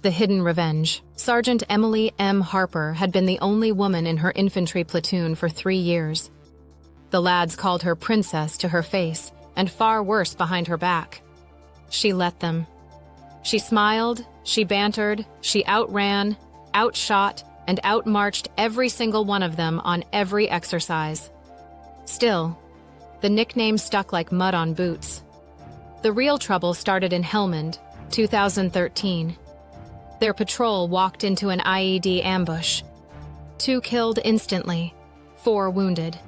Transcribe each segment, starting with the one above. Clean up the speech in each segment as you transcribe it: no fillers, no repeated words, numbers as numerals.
The hidden revenge. Sergeant Emily M. Harper had been the only woman in her infantry platoon for 3 years. The lads called her princess to her face, and far worse behind her back. She let them. She smiled, she bantered, she outran, outshot, and outmarched every single one of them on every exercise. Still, the nickname stuck like mud on boots. The real trouble started in Helmand, 2013. Their patrol walked into an IED ambush. 2 killed instantly, 4 wounded.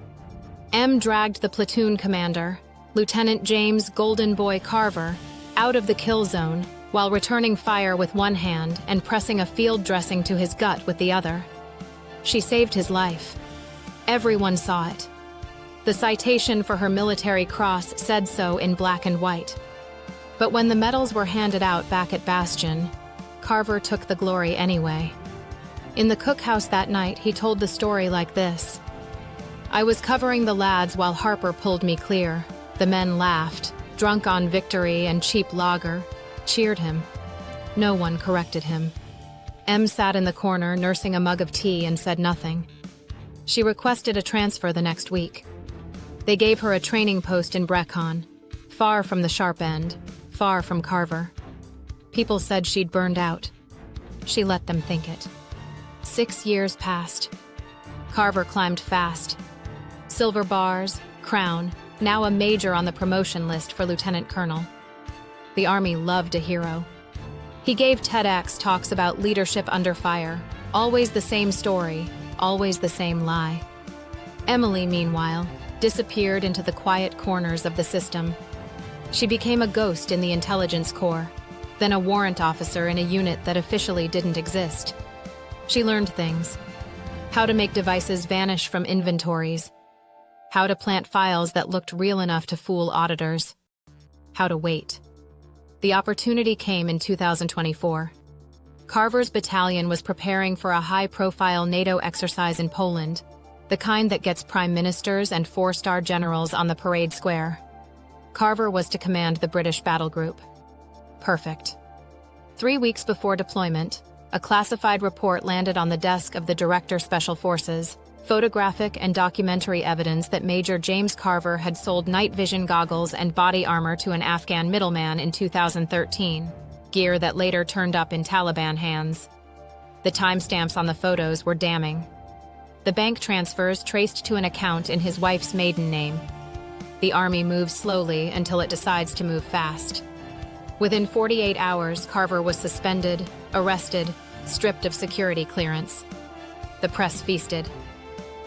M dragged the platoon commander, Lieutenant James Golden Boy Carver, out of the kill zone while returning fire with one hand and pressing a field dressing to his gut with the other. She saved his life. Everyone saw it. The citation for her military cross said so in black and white. But when the medals were handed out back at Bastion, Carver took the glory anyway. In the cookhouse that night, he told the story like this. "I was covering the lads while Harper pulled me clear. The men laughed, drunk on victory and cheap lager, cheered him. No one corrected him. M sat in the corner nursing a mug of tea and said nothing. She requested a transfer the next week. They gave her a training post in Brecon, far from the sharp end, far from Carver. People said she'd burned out. She let them think it. 6 years passed. Carver climbed fast. Silver bars, crown, now a major on the promotion list for lieutenant colonel. The Army loved a hero. He gave TEDx talks about leadership under fire, always the same story, always the same lie. Emily, meanwhile, disappeared into the quiet corners of the system. She became a ghost in the intelligence corps, then a warrant officer in a unit that officially didn't exist. She learned things. How to make devices vanish from inventories. How to plant files that looked real enough to fool auditors. How to wait. The opportunity came in 2024. Carver's battalion was preparing for a high-profile NATO exercise in Poland, the kind that gets prime ministers and 4-star generals on the parade square. Carver was to command the British battle group. Perfect. 3 weeks before deployment, a classified report landed on the desk of the Director Special Forces, photographic and documentary evidence that Major James Carver had sold night vision goggles and body armor to an Afghan middleman in 2013, gear that later turned up in Taliban hands. The timestamps on the photos were damning. The bank transfers traced to an account in his wife's maiden name. The Army moves slowly until it decides to move fast. Within 48 hours, Carver was suspended, arrested, stripped of security clearance. The press feasted.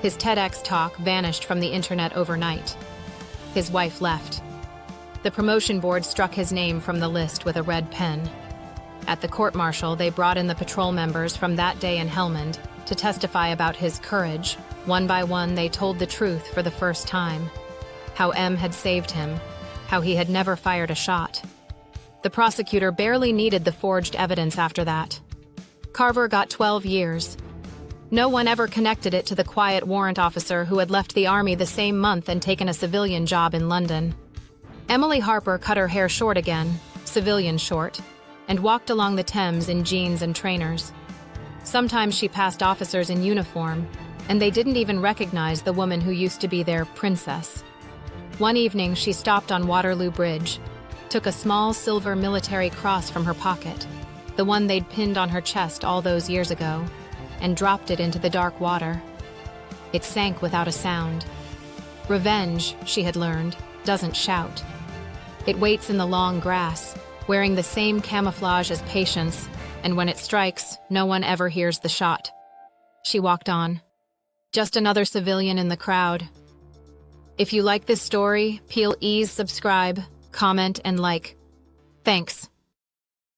His TEDx talk vanished from the internet overnight. His wife left. The promotion board struck his name from the list with a red pen. At the court-martial, they brought in the patrol members from that day in Helmand to testify about his courage. One by one, they told the truth for the first time. How M had saved him. How he had never fired a shot. The prosecutor barely needed the forged evidence after that. Carver got 12 years. No one ever connected it to the quiet warrant officer who had left the Army the same month and taken a civilian job in London. Emily Harper cut her hair short again, civilian short, and walked along the Thames in jeans and trainers. Sometimes she passed officers in uniform, and they didn't even recognize the woman who used to be their princess. One evening, she stopped on Waterloo Bridge, took a small silver military cross from her pocket, the one they'd pinned on her chest all those years ago, and dropped it into the dark water. It sank without a sound. Revenge, she had learned, doesn't shout. It waits in the long grass, wearing the same camouflage as patience, and when it strikes, no one ever hears the shot. She walked on. Just another civilian in the crowd. If you like this story, please subscribe, comment, and like. Thanks.